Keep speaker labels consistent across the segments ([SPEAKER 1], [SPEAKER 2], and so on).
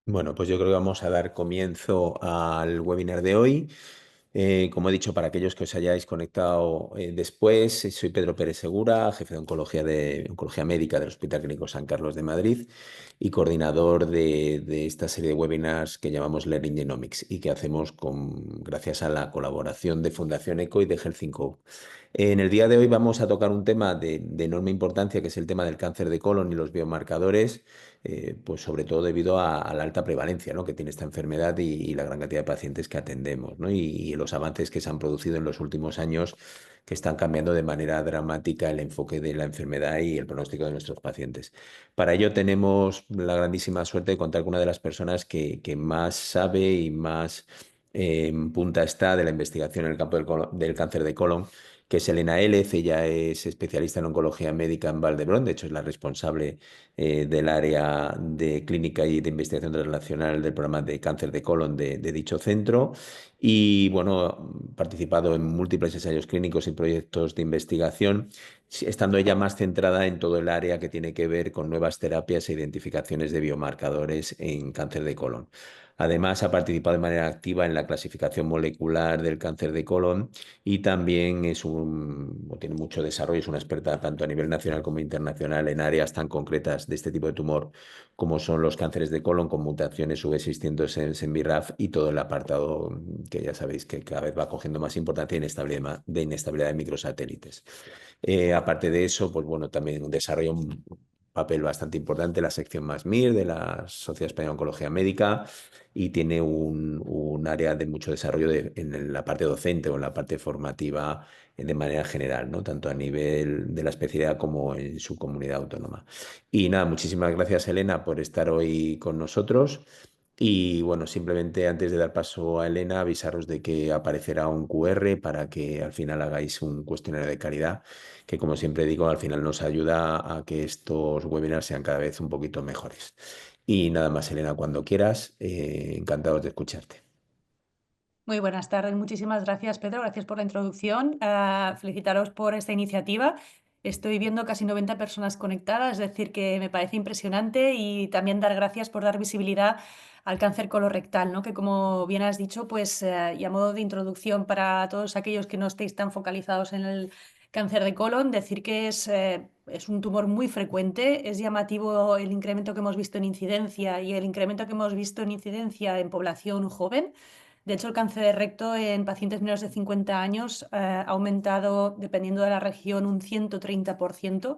[SPEAKER 1] Bueno, pues yo creo que vamos a dar comienzo al webinar de hoy. Como he dicho, para aquellos que os hayáis conectado después, soy Pedro Pérez Segura, jefe de Oncología Médica del Hospital Clínico San Carlos de Madrid y coordinador de esta serie de webinars que llamamos Learning Genomics y que hacemos gracias a la colaboración de Fundación ECO y de Health5. En el día de hoy vamos a tocar un tema de enorme importancia, que es el tema del cáncer de colon y los biomarcadores, pues sobre todo debido a la alta prevalencia, ¿no?, que tiene esta enfermedad y la gran cantidad de pacientes que atendemos, ¿no? Y los avances que se han producido en los últimos años que están cambiando de manera dramática el enfoque de la enfermedad y el pronóstico de nuestros pacientes. Para ello tenemos la grandísima suerte de contar con una de las personas que más sabe y más en punta está de la investigación en el campo del cáncer de colon, que es Elena Élez. Ella es especialista en oncología médica en Valdebrón, de hecho es la responsable del área de clínica y de investigación translacional del programa de cáncer de colon de dicho centro. Y bueno, ha participado en múltiples ensayos clínicos y proyectos de investigación, estando ella más centrada en todo el área que tiene que ver con nuevas terapias e identificaciones de biomarcadores en cáncer de colon. Además, ha participado de manera activa en la clasificación molecular del cáncer de colon y también tiene mucho desarrollo, es una experta tanto a nivel nacional como internacional en áreas tan concretas de este tipo de tumor como son los cánceres de colon con mutaciones subexistentes en BRAF y todo el apartado que ya sabéis que cada vez va cogiendo más importancia de inestabilidad de microsatélites. Aparte de eso, pues bueno, también desarrolla un papel bastante importante en la sección más MIR de la Sociedad Española de Oncología Médica y tiene un área de mucho desarrollo en la parte docente o en la parte formativa de manera general, ¿no? Tanto a nivel de la especialidad como en su comunidad autónoma. Y nada, muchísimas gracias, Elena, por estar hoy con nosotros. Y bueno, simplemente antes de dar paso a Elena, avisaros de que aparecerá un QR para que al final hagáis un cuestionario de calidad, que como siempre digo, al final nos ayuda a que estos webinars sean cada vez un poquito mejores. Y nada más, Elena, cuando quieras, encantados de escucharte.
[SPEAKER 2] Muy buenas tardes, muchísimas gracias, Pedro. Gracias por la introducción. Felicitaros por esta iniciativa. Estoy viendo casi 90 personas conectadas, es decir, que me parece impresionante, y también dar gracias por dar visibilidad al cáncer colorectal, ¿no? Que como bien has dicho, pues y a modo de introducción para todos aquellos que no estéis tan focalizados en el cáncer de colon, decir que es un tumor muy frecuente. Es llamativo el incremento que hemos visto en incidencia y el incremento que hemos visto en incidencia en población joven. De hecho, el cáncer de recto en pacientes menores de 50 años ha aumentado, dependiendo de la región, un 130%.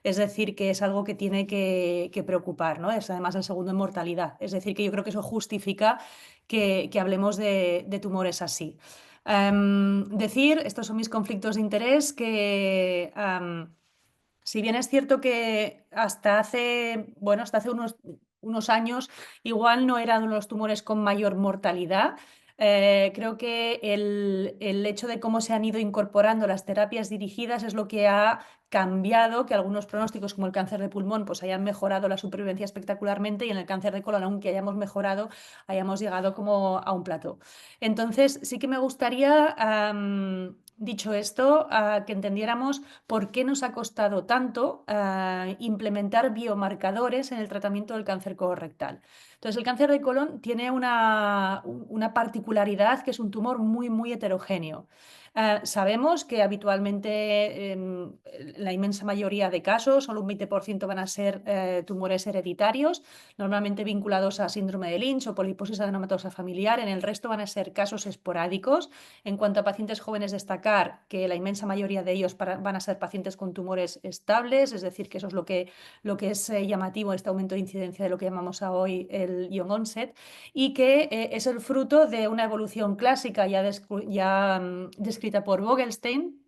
[SPEAKER 2] Es decir, que es algo que tiene que preocupar, ¿no? Es además el segundo en mortalidad. Es decir, que yo creo que eso justifica que hablemos de tumores así. Estos son mis conflictos de interés, que si bien es cierto que hasta hace unos años igual no eran los tumores con mayor mortalidad. Creo que el hecho de cómo se han ido incorporando las terapias dirigidas es lo que ha cambiado que algunos pronósticos, como el cáncer de pulmón, pues hayan mejorado la supervivencia espectacularmente, y en el cáncer de colon, aunque hayamos mejorado, hayamos llegado como a un plató. Entonces, sí que me gustaría, dicho esto, que entendiéramos por qué nos ha costado tanto implementar biomarcadores en el tratamiento del cáncer colorectal. Entonces, el cáncer de colon tiene una particularidad, que es un tumor muy, muy heterogéneo. Sabemos que habitualmente, en la inmensa mayoría de casos, solo un 20% van a ser tumores hereditarios, normalmente vinculados a síndrome de Lynch o poliposis adenomatosa familiar. En el resto van a ser casos esporádicos. En cuanto a pacientes jóvenes, destacar que la inmensa mayoría de ellos van a ser pacientes con tumores estables, es decir, que eso es lo que es llamativo, este aumento de incidencia de lo que llamamos a hoy el young onset, y que es el fruto de una evolución clásica ya descrita por Vogelstein,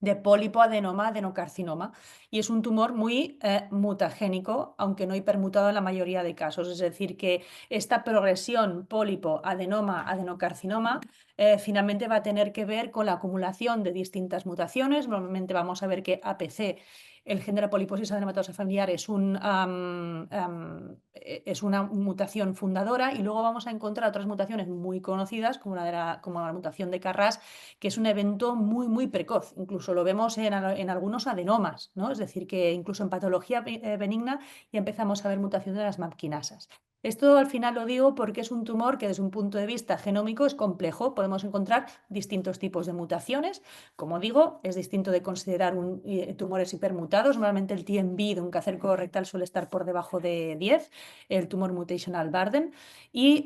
[SPEAKER 2] de pólipo, adenoma, adenocarcinoma, y es un tumor muy mutagénico, aunque no hipermutado en la mayoría de casos. Es decir, que esta progresión pólipo, adenoma, adenocarcinoma finalmente va a tener que ver con la acumulación de distintas mutaciones. Normalmente vamos a ver que APC, el gen de la poliposis adenomatosa familiar, es una mutación fundadora, y luego vamos a encontrar otras mutaciones muy conocidas, como la mutación de Carras, que es un evento muy, muy precoz. Incluso lo vemos en algunos adenomas, ¿no? Es decir, que incluso en patología benigna ya empezamos a ver mutación de las MAP kinasas. Esto al final lo digo porque es un tumor que desde un punto de vista genómico es complejo. Podemos encontrar distintos tipos de mutaciones. Como digo, es distinto de considerar tumores hipermutados. Normalmente el TMB de un cáncer colorectal suele estar por debajo de 10, el tumor mutational burden. Y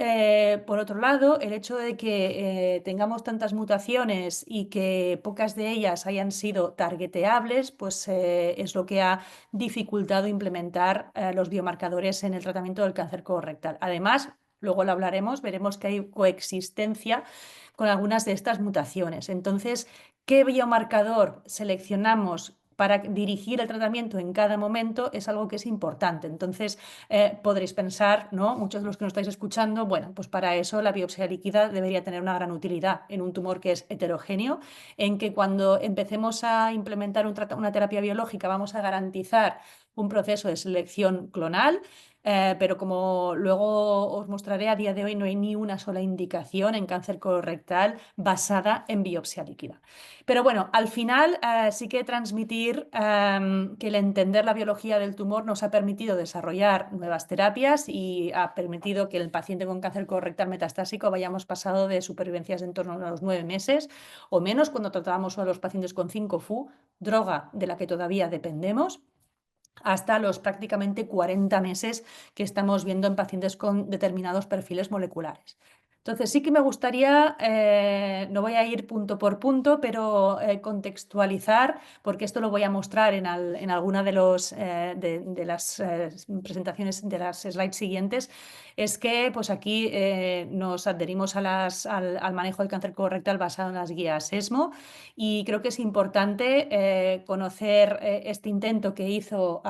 [SPEAKER 2] por otro lado, el hecho de que tengamos tantas mutaciones y que pocas de ellas hayan sido targeteables, pues es lo que ha dificultado implementar los biomarcadores en el tratamiento del cáncer colorectal. Además, luego lo hablaremos, veremos que hay coexistencia con algunas de estas mutaciones. Entonces, ¿qué biomarcador seleccionamos para dirigir el tratamiento en cada momento? Es algo que es importante. Entonces, podréis pensar, ¿no? Muchos de los que nos estáis escuchando, bueno, pues para eso la biopsia líquida debería tener una gran utilidad en un tumor que es heterogéneo, en que cuando empecemos a implementar una terapia biológica vamos a garantizar un proceso de selección clonal, pero como luego os mostraré, a día de hoy no hay ni una sola indicación en cáncer colorectal basada en biopsia líquida. Pero bueno, al final sí que transmitir que el entender la biología del tumor nos ha permitido desarrollar nuevas terapias y ha permitido que el paciente con cáncer colorectal metastásico vayamos pasado de supervivencias de en torno a los 9 meses o menos cuando tratábamos a los pacientes con 5-FU, droga de la que todavía dependemos, hasta los prácticamente 40 meses que estamos viendo en pacientes con determinados perfiles moleculares. Entonces, sí que me gustaría, no voy a ir punto por punto, pero contextualizar, porque esto lo voy a mostrar en alguna de las presentaciones de las slides siguientes, es que pues aquí nos adherimos al manejo del cáncer colorectal basado en las guías ESMO y creo que es importante conocer este intento que hizo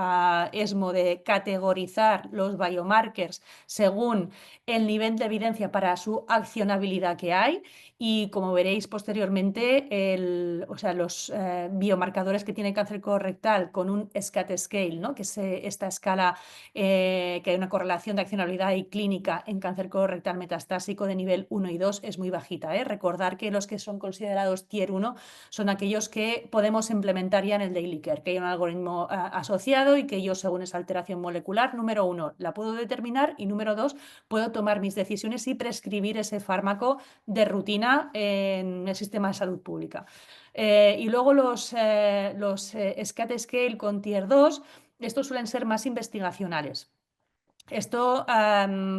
[SPEAKER 2] ESMO de categorizar los biomarkers según el nivel de evidencia para su accionabilidad que hay y como veréis posteriormente, o sea, los biomarcadores que tiene cáncer colorectal con un SCAT scale, ¿no? Que es esta escala que hay una correlación de accionabilidad y clínica en cáncer colorectal metastásico de nivel 1 y 2 es muy bajita. Recordar que los que son considerados tier 1 son aquellos que podemos implementar ya en el daily care, que hay un algoritmo asociado y que yo, según esa alteración molecular, número 1, la puedo determinar y número 2, puedo tomar mis decisiones y prescribir ese fármaco de rutina en el sistema de salud pública. Y luego los SCAT Scale con Tier 2, estos suelen ser más investigacionales. Esto,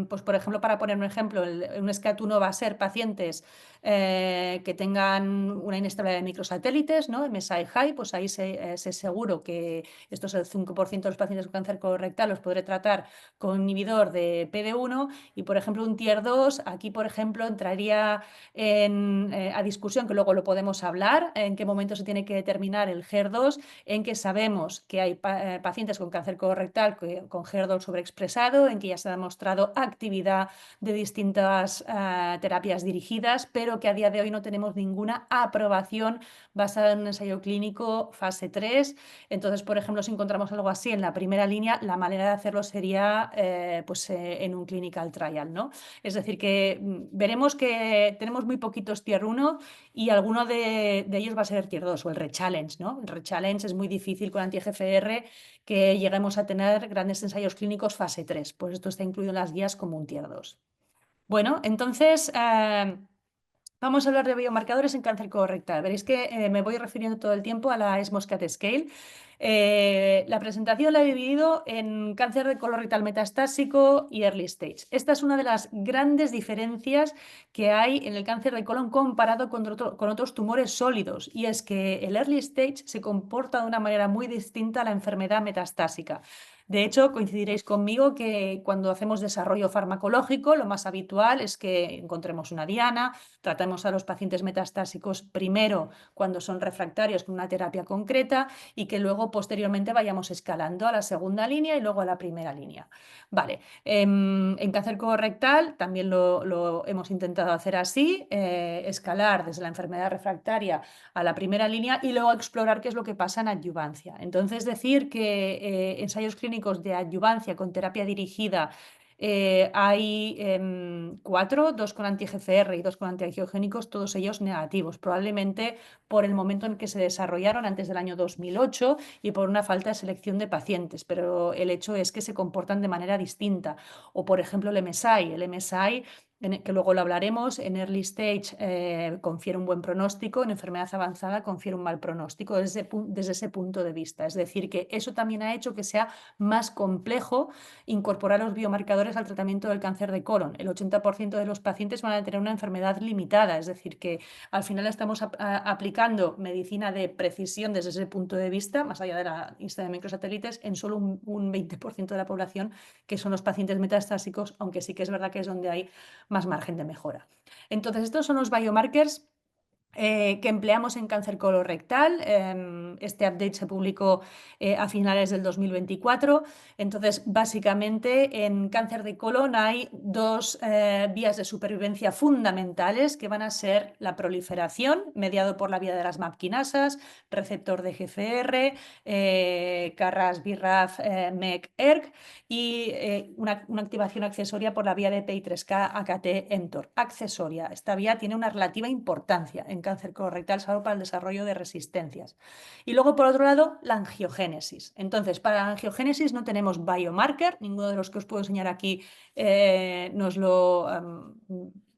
[SPEAKER 2] pues por ejemplo, para poner un ejemplo, un SCAT1 va a ser pacientes que tengan una inestabilidad de microsatélites, ¿no? MSI high, pues ahí sé seguro que esto es el 5% de los pacientes con cáncer colorectal, los podré tratar con inhibidor de PD-1 y, por ejemplo, un Tier 2, aquí, por ejemplo, entraría a discusión, que luego lo podemos hablar, en qué momento se tiene que determinar el HER2, en que sabemos que hay pacientes con cáncer colorectal con HER2 sobreexpresado, en que ya se ha demostrado actividad de distintas terapias dirigidas, pero que a día de hoy no tenemos ninguna aprobación basada en un ensayo clínico fase 3. Entonces, por ejemplo, si encontramos algo así en la primera línea, la manera de hacerlo sería en un clinical trial, ¿no? Es decir, que veremos que tenemos muy poquitos tier 1 y alguno de ellos va a ser tier 2 o el rechallenge, ¿no? El rechallenge es muy difícil con anti-EGFR que lleguemos a tener grandes ensayos clínicos fase 3, pues esto está incluido en las guías como un tier 2. Bueno, entonces vamos a hablar de biomarcadores en cáncer colorectal. Veréis que me voy refiriendo todo el tiempo a la ESMO SCAT Scale. La presentación la he dividido en cáncer de colorectal metastásico y early stage. Esta es una de las grandes diferencias que hay en el cáncer de colon comparado con otros tumores sólidos, y es que el early stage se comporta de una manera muy distinta a la enfermedad metastásica. De hecho, coincidiréis conmigo que cuando hacemos desarrollo farmacológico, lo más habitual es que encontremos una diana, tratemos a los pacientes metastásicos primero cuando son refractarios con una terapia concreta y que luego posteriormente vayamos escalando a la segunda línea y luego a la primera línea. Vale, en cáncer colorectal también lo hemos intentado hacer así, escalar desde la enfermedad refractaria a la primera línea y luego explorar qué es lo que pasa en adyuvancia. Entonces, decir que ensayos clínicos de adyuvancia con terapia dirigida Hay 4, 2 con anti-GCR y 2 con antiangiogénicos, todos ellos negativos, probablemente por el momento en que se desarrollaron antes del año 2008 y por una falta de selección de pacientes, pero el hecho es que se comportan de manera distinta. O, por ejemplo, el MSI que luego lo hablaremos, en early stage confiere un buen pronóstico, en enfermedad avanzada confiere un mal pronóstico desde ese punto de vista. Es decir, que eso también ha hecho que sea más complejo incorporar los biomarcadores al tratamiento del cáncer de colon. El 80% de los pacientes van a tener una enfermedad limitada, es decir, que al final estamos aplicando medicina de precisión desde ese punto de vista, más allá de la instancia de microsatélites, en solo un 20% de la población, que son los pacientes metastásicos, aunque sí que es verdad que es donde hay más margen de mejora. Entonces, estos son los biomarkers que empleamos en cáncer colorectal. Este update se publicó a finales del 2024. Entonces, básicamente, en cáncer de colon hay dos vías de supervivencia fundamentales que van a ser la proliferación, mediado por la vía de las MAP quinasas, receptor de GFR, KRAS, BRAF, MEK, ERK, y una activación accesoria por la vía de PI3K, AKT, mTOR. Accesoria. Esta vía tiene una relativa importancia en cáncer colorectal, salvo para el desarrollo de resistencias. Y luego, por otro lado, la angiogénesis. Entonces, para la angiogénesis no tenemos biomarker, ninguno de los que os puedo enseñar aquí nos lo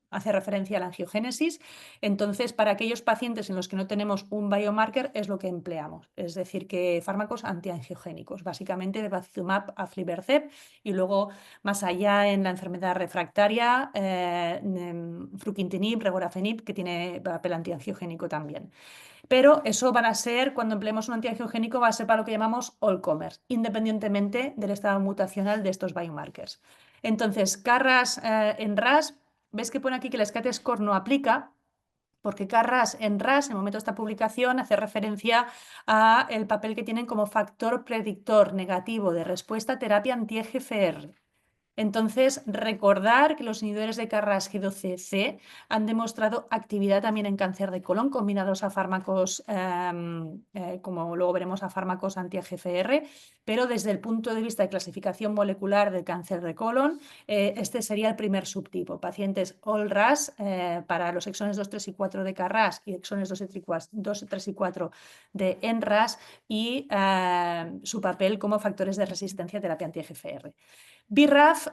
[SPEAKER 2] hace referencia a la angiogénesis. Entonces, para aquellos pacientes en los que no tenemos un biomarker, es lo que empleamos. Es decir, que fármacos antiangiogénicos, básicamente bevacizumab, aflibercept, y luego más allá en la enfermedad refractaria, fruquintinib, regorafenib, que tiene papel antiangiogénico también. Pero eso van a ser, cuando empleemos un antiangiogénico, va a ser para lo que llamamos all comers, independientemente del estado mutacional de estos biomarkers. Entonces, CARRAS en RAS, ves que pone aquí que el SCAT score no aplica, porque CARRAS en RAS, en el momento de esta publicación, hace referencia a el papel que tienen como factor predictor negativo de respuesta a terapia anti-EGFR. Entonces, recordar que los inhibidores de KRAS G12C han demostrado actividad también en cáncer de colon, combinados a fármacos, como luego veremos, a fármacos anti-EGFR, pero desde el punto de vista de clasificación molecular del cáncer de colon, este sería el primer subtipo. Pacientes all-RAS para los exones 2, 3 y 4 de KRAS y exones 2, 3 y 4 de NRAS, y su papel como factores de resistencia a terapia anti-EGFR. BRAF,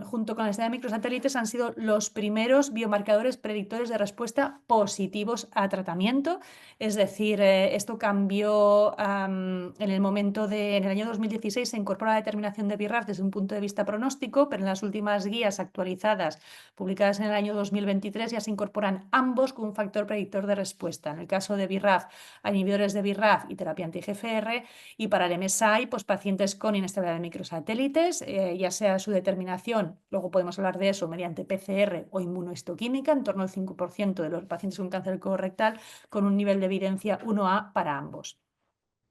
[SPEAKER 2] junto con la escena de microsatélites, han sido los primeros biomarcadores predictores de respuesta positivos a tratamiento. Es decir, esto cambió en el momento en el año 2016 se incorpora la determinación de BRAF desde un punto de vista pronóstico, pero en las últimas guías actualizadas, publicadas en el año 2023, ya se incorporan ambos como un factor predictor de respuesta. En el caso de BRAF, hay inhibidores de BRAF y terapia anti-GFR, y para el MSI, pues pacientes con inestabilidad de microsatélites, ya sea su determinación, luego podemos hablar de eso, mediante PCR o inmunohistoquímica, en torno al 5% de los pacientes con cáncer colorectal, con un nivel de evidencia 1A para ambos.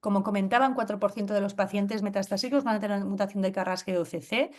[SPEAKER 2] Como comentaban, 4% de los pacientes metastásicos van a tener mutación de KRAS G12C.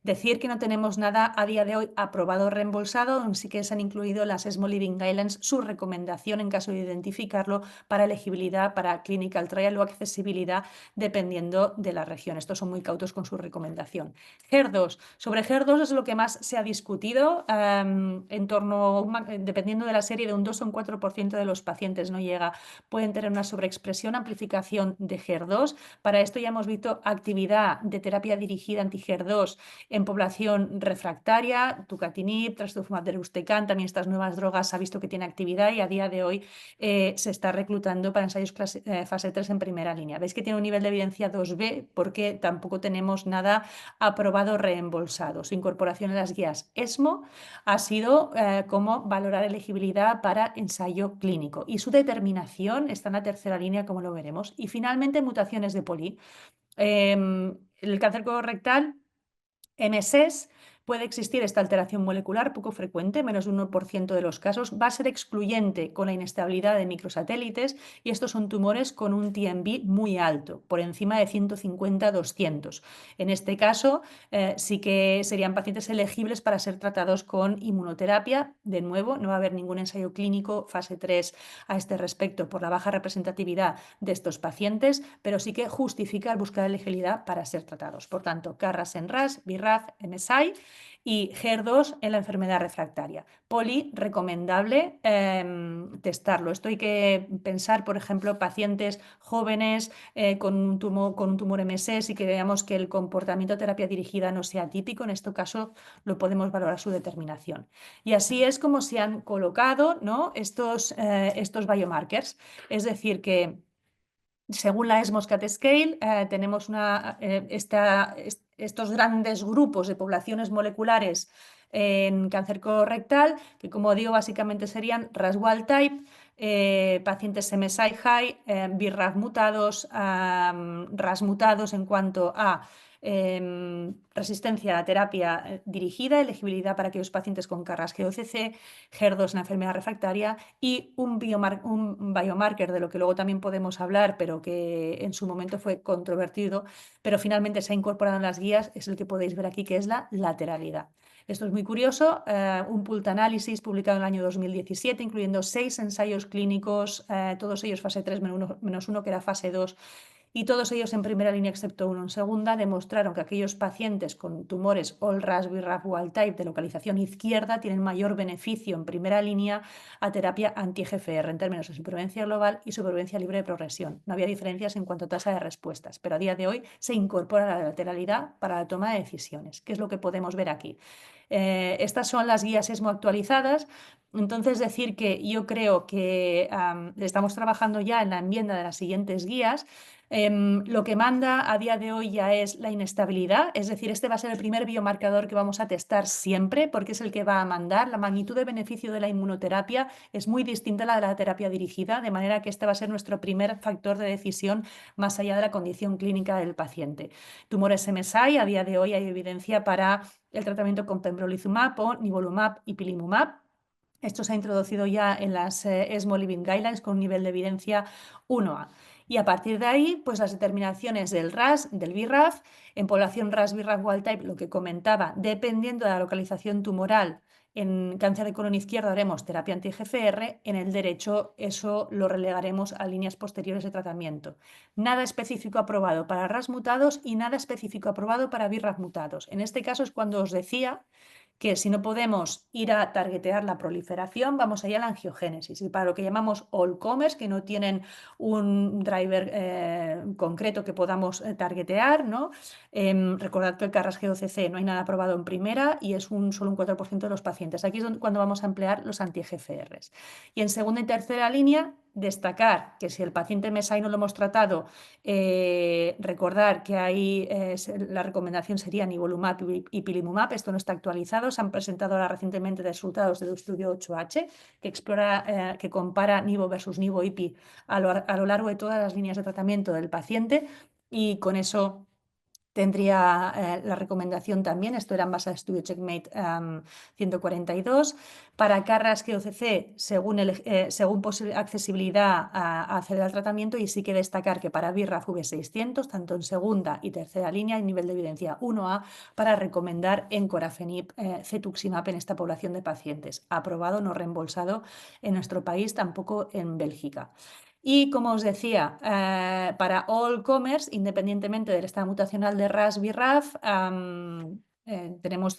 [SPEAKER 2] Decir que no tenemos nada a día de hoy aprobado o reembolsado, aún sí que se han incluido las ESMO Living Guidelines, su recomendación en caso de identificarlo para elegibilidad, para clinical trial o accesibilidad, dependiendo de la región. Estos son muy cautos con su recomendación. HER2. Sobre HER2 es lo que más se ha discutido, en torno, dependiendo de la serie, de un 2 o un 4% de los pacientes no llega, pueden tener una sobreexpresión, amplificación de HER2. Para esto ya hemos visto actividad de terapia dirigida anti-HER2 en población refractaria, tucatinib, trastuzumab deruxtecan, también estas nuevas drogas se ha visto que tiene actividad, y a día de hoy se está reclutando para ensayos fase 3 en primera línea. Veis que tiene un nivel de evidencia 2B porque tampoco tenemos nada aprobado reembolsado. Su incorporación en las guías ESMO ha sido como valorar elegibilidad para ensayo clínico, y su determinación está en la tercera línea, como lo veremos. Y finalmente, mutaciones de poli. El cáncer colorectal, MSS, puede existir esta alteración molecular poco frecuente, menos de 1% de los casos, va a ser excluyente con la inestabilidad de microsatélites y estos son tumores con un TMB muy alto, por encima de 150-200. En este caso, sí que serían pacientes elegibles para ser tratados con inmunoterapia. De nuevo, no va a haber ningún ensayo clínico fase 3 a este respecto por la baja representatividad de estos pacientes, pero sí que justifica el buscar elegibilidad para ser tratados. Por tanto, CARRAS en RAS, BRAF, MSI y HER2 en la enfermedad refractaria. Poli, recomendable testarlo. Esto hay que pensar, por ejemplo, pacientes jóvenes con un tumor MSS y que veamos que el comportamiento de terapia dirigida no sea típico. En este caso, lo podemos valorar su determinación. Y así es como se han colocado, ¿no?, estos biomarkers. Es decir, que según la SMOSCAT Scale, tenemos estos grandes grupos de poblaciones moleculares en cáncer colorectal, que como digo, básicamente serían RAS wild type, pacientes MSI high, BRAF mutados, RAS mutados en cuanto a resistencia a terapia dirigida, elegibilidad para aquellos pacientes con CARRAS GOCC, HER2 en la enfermedad refractaria y un biomarker de lo que luego también podemos hablar, pero que en su momento fue controvertido, pero finalmente se ha incorporado en las guías, es el que podéis ver aquí, que es la lateralidad. Esto es muy curioso, un pooled análisis publicado en el año 2017, incluyendo 6 ensayos clínicos, todos ellos fase 3 menos 1, que era fase 2, y todos ellos en primera línea, excepto uno en segunda, demostraron que aquellos pacientes con tumores All-RAS, BRAF wild type de localización izquierda tienen mayor beneficio en primera línea a terapia anti-EGFR en términos de supervivencia global y supervivencia libre de progresión. No había diferencias en cuanto a tasa de respuestas, pero a día de hoy se incorpora la lateralidad para la toma de decisiones, que es lo que podemos ver aquí. Estas son las guías ESMO actualizadas. Entonces, decir que yo creo que estamos trabajando ya en la enmienda de las siguientes guías. Lo que manda a día de hoy ya es la inestabilidad, es decir, este va a ser el primer biomarcador que vamos a testar siempre porque es el que va a mandar. La magnitud de beneficio de la inmunoterapia es muy distinta a la de la terapia dirigida, de manera que este va a ser nuestro primer factor de decisión más allá de la condición clínica del paciente. Tumores MSI, a día de hoy hay evidencia para el tratamiento con pembrolizumab o nivolumab y pilimumab. Esto se ha introducido ya en las ESMO Living Guidelines con un nivel de evidencia 1A. Y a partir de ahí, pues las determinaciones del RAS, del BRAF, en población RAS, BRAF wild type, lo que comentaba, dependiendo de la localización tumoral, en cáncer de colon izquierdo haremos terapia anti-EGFR, en el derecho eso lo relegaremos a líneas posteriores de tratamiento. Nada específico aprobado para RAS mutados y nada específico aprobado para BRAF mutados. En este caso es cuando os decía que si no podemos ir a targetear la proliferación, vamos allá a la angiogénesis. Y para lo que llamamos all comers, que no tienen un driver concreto que podamos targetear, ¿no? Recordad que el CARRAS GOCC no hay nada aprobado en primera y es solo un 4% de los pacientes. Aquí es cuando vamos a emplear los anti-EGFRs. Y en segunda y tercera línea, destacar que si el paciente MSI no lo hemos tratado, recordar que ahí la recomendación sería nivolumab y pilimumab. Esto no está actualizado. Se han presentado ahora recientemente resultados del estudio 8H que explora, que compara nivo versus nivo IPI a lo largo de todas las líneas de tratamiento del paciente y con eso tendría la recomendación también, esto era en base al estudio Checkmate 142, para CARRAS GOCC según accesibilidad a acceder al tratamiento, y sí que destacar que para BRAF V600, tanto en segunda y tercera línea, hay nivel de evidencia 1A para recomendar encorafenib cetuximab en esta población de pacientes, aprobado, no reembolsado en nuestro país, tampoco en Bélgica. Y como os decía, para all comers, independientemente del estado mutacional de RAS, BRAF, tenemos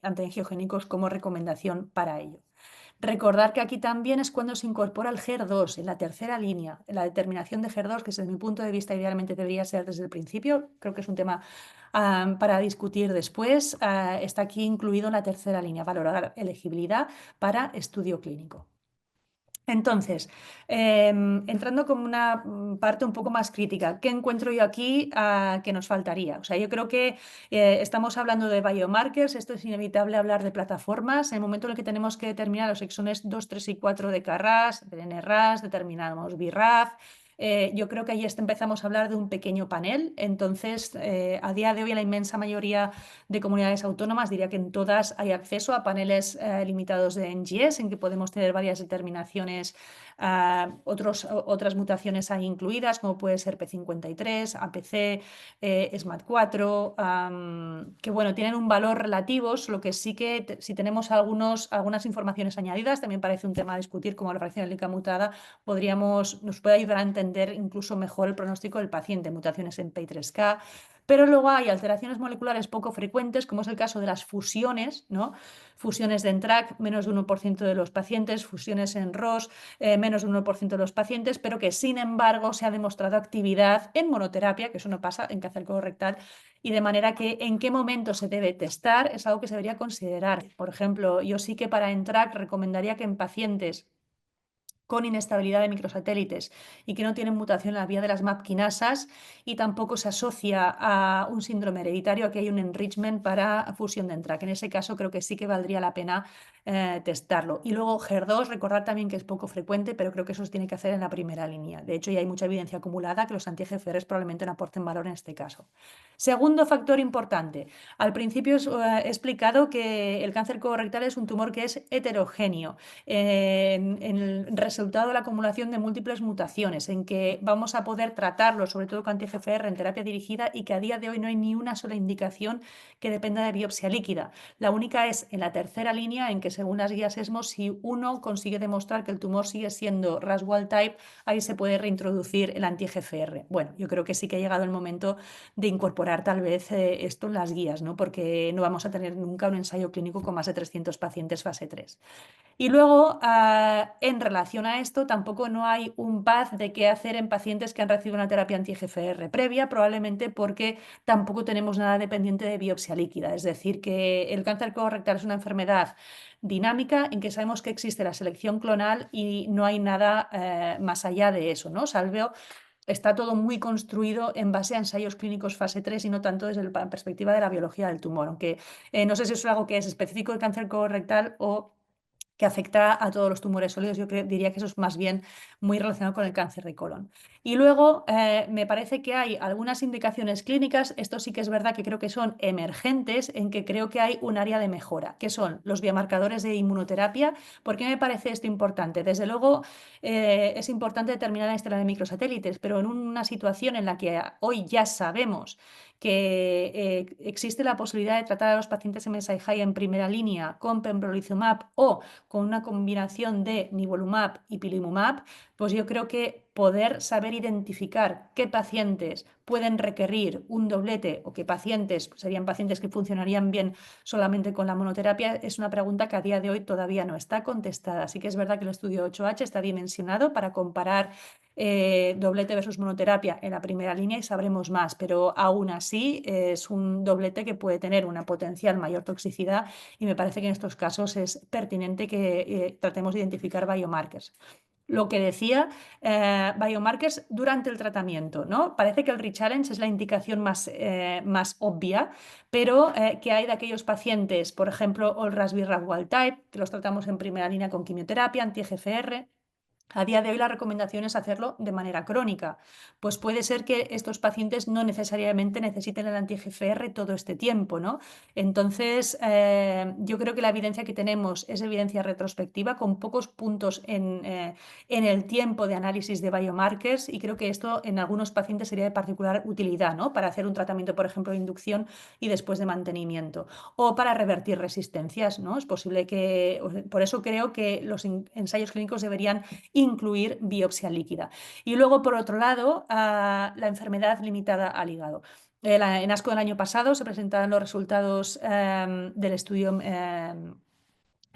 [SPEAKER 2] antiangiogénicos como recomendación para ello. Recordar que aquí también es cuando se incorpora el HER2 en la tercera línea, la determinación de HER2, que desde mi punto de vista idealmente debería ser desde el principio. Creo que es un tema para discutir después. Está aquí incluido en la tercera línea, valorar elegibilidad para estudio clínico. Entonces, entrando con una parte un poco más crítica, ¿qué encuentro yo aquí que nos faltaría? O sea, yo creo que estamos hablando de biomarkers, esto es inevitable hablar de plataformas. En el momento en el que tenemos que determinar los exones 2, 3 y 4 de CARRAS, de NRAS, determinamos BRAF, yo creo que ahí empezamos a hablar de un pequeño panel. Entonces, a día de hoy, la inmensa mayoría de comunidades autónomas, diría que en todas hay acceso a paneles limitados de NGS, en que podemos tener varias determinaciones, otras mutaciones ahí incluidas, como puede ser P53, APC, SMAD4, que bueno, tienen un valor relativo, lo que sí que si tenemos algunas informaciones añadidas, también parece un tema a discutir, como la fracción élica mutada, nos puede ayudar a entender incluso mejor el pronóstico del paciente, mutaciones en PI3K. Pero luego hay alteraciones moleculares poco frecuentes, como es el caso de las fusiones, ¿no? Fusiones de NTRK, menos de 1% de los pacientes, fusiones en ROS, menos de 1% de los pacientes, pero que sin embargo se ha demostrado actividad en monoterapia, que eso no pasa en cáncer colorectal, y de manera que en qué momento se debe testar es algo que se debería considerar. Por ejemplo, yo sí que para NTRK recomendaría que en pacientes con inestabilidad de microsatélites y que no tienen mutación en la vía de las MAP quinasas y tampoco se asocia a un síndrome hereditario, que hay un enrichment para fusión de NTRK. En ese caso creo que sí que valdría la pena testarlo. Y luego HER2, recordar también que es poco frecuente, pero creo que eso se tiene que hacer en la primera línea. De hecho, ya hay mucha evidencia acumulada que los anti-EGFRs probablemente no aporten valor en este caso. Segundo factor importante. Al principio he explicado que el cáncer colorectal es un tumor que es heterogéneo en el resultado de la acumulación de múltiples mutaciones, en que vamos a poder tratarlo, sobre todo con anti-EGFR en terapia dirigida, y que a día de hoy no hay ni una sola indicación que dependa de biopsia líquida. La única es en la tercera línea, en que según las guías ESMO, si uno consigue demostrar que el tumor sigue siendo RAS wild type, ahí se puede reintroducir el anti-EGFR. Bueno, yo creo que sí que ha llegado el momento de incorporar tal vez esto en las guías, ¿no? Porque no vamos a tener nunca un ensayo clínico con más de 300 pacientes fase 3. Y luego, en relación a esto, tampoco no hay un path de qué hacer en pacientes que han recibido una terapia anti-EGFR previa, probablemente porque tampoco tenemos nada dependiente de biopsia líquida. Es decir, que el cáncer colorectal es una enfermedad dinámica en que sabemos que existe la selección clonal y no hay nada más allá de eso, ¿no? Salvo está todo muy construido en base a ensayos clínicos fase 3 y no tanto desde la perspectiva de la biología del tumor, aunque no sé si eso es algo que es específico del cáncer colorectal o que afecta a todos los tumores sólidos. Diría que eso es más bien muy relacionado con el cáncer de colon. Y luego me parece que hay algunas indicaciones clínicas, esto sí que es verdad que creo que son emergentes, en que creo que hay un área de mejora, que son los biomarcadores de inmunoterapia. ¿Por qué me parece esto importante? Desde luego es importante determinar la estela de microsatélites, pero en una situación en la que hoy ya sabemos que existe la posibilidad de tratar a los pacientes MSI-High en primera línea con pembrolizumab o con una combinación de nivolumab y pilimumab, pues yo creo que poder saber identificar qué pacientes pueden requerir un doblete o qué pacientes serían pacientes que funcionarían bien solamente con la monoterapia es una pregunta que a día de hoy todavía no está contestada. Así que es verdad que el estudio 8H está dimensionado para comparar doblete versus monoterapia en la primera línea y sabremos más, pero aún así es un doblete que puede tener una potencial mayor toxicidad y me parece que en estos casos es pertinente que tratemos de identificar biomarkers. Lo que decía, biomarkers durante el tratamiento, ¿no? Parece que el rechallenge es la indicación más obvia, pero que hay de aquellos pacientes, por ejemplo, all RAS BRAF wild type, que los tratamos en primera línea con quimioterapia, anti-EGFR. A día de hoy la recomendación es hacerlo de manera crónica, pues puede ser que estos pacientes no necesariamente necesiten el anti-EGFR todo este tiempo, ¿no? Entonces, yo creo que la evidencia que tenemos es evidencia retrospectiva con pocos puntos en el tiempo de análisis de biomarkers y creo que esto en algunos pacientes sería de particular utilidad, ¿no? Para hacer un tratamiento, por ejemplo, de inducción y después de mantenimiento o para revertir resistencias, ¿no? Es posible que, por eso creo que los ensayos clínicos deberían incluir biopsia líquida. Y luego, por otro lado, la enfermedad limitada al hígado. En ASCO del año pasado se presentaron los resultados del estudio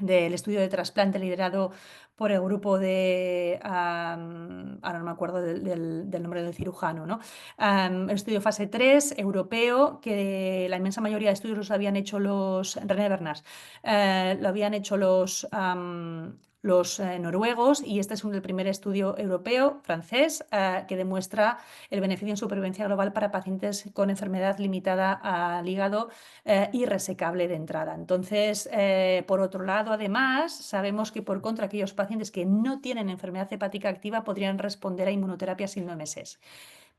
[SPEAKER 2] de trasplante liderado por el grupo de, ahora no me acuerdo del nombre del cirujano, ¿no? El estudio fase 3 europeo, que la inmensa mayoría de estudios los habían hecho René Bernás, lo habían hecho los noruegos, y este es el primer estudio europeo, francés, que demuestra el beneficio en supervivencia global para pacientes con enfermedad limitada al hígado y resecable de entrada. Entonces, por otro lado, además, sabemos que por contra aquellos pacientes que no tienen enfermedad hepática activa podrían responder a inmunoterapia sin meses.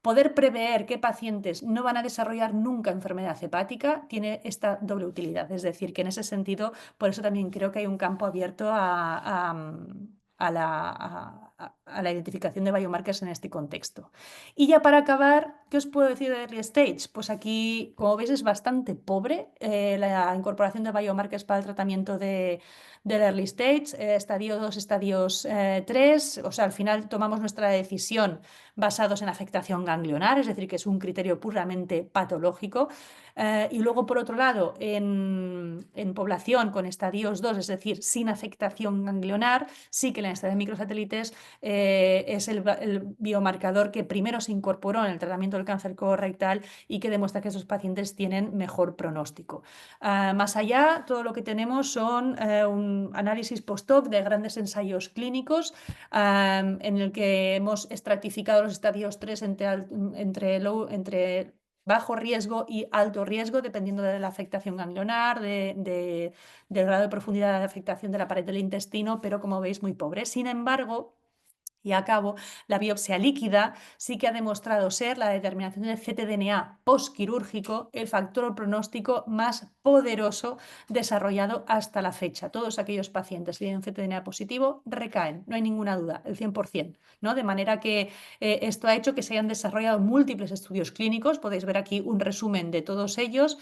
[SPEAKER 2] Poder prever qué pacientes no van a desarrollar nunca enfermedad hepática tiene esta doble utilidad. Es decir, que en ese sentido, por eso también creo que hay un campo abierto a la identificación de biomarkers en este contexto. Y ya para acabar, ¿qué os puedo decir de Early Stage? Pues aquí, como veis, es bastante pobre la incorporación de biomarkers para el tratamiento del Early Stage, estadio 2, estadios 3, o sea, al final tomamos nuestra decisión basados en afectación ganglionar, es decir, que es un criterio puramente patológico. Y luego, por otro lado, en población con estadios 2, es decir, sin afectación ganglionar, sí que la densidad de microsatélites es el biomarcador que primero se incorporó en el tratamiento del cáncer colorectal y que demuestra que esos pacientes tienen mejor pronóstico. Más allá, todo lo que tenemos son un análisis post-hoc de grandes ensayos clínicos en el que hemos estratificado los estadios 3 entre bajo riesgo y alto riesgo, dependiendo de la afectación ganglionar, del grado de profundidad de afectación de la pared del intestino, pero como veis, muy pobre. Sin embargo, y a cabo, la biopsia líquida sí que ha demostrado ser la determinación del ctDNA postquirúrgico el factor pronóstico más poderoso desarrollado hasta la fecha. Todos aquellos pacientes que tienen ctDNA positivo recaen, no hay ninguna duda, el 100%, ¿no? De manera que esto ha hecho que se hayan desarrollado múltiples estudios clínicos, podéis ver aquí un resumen de todos ellos,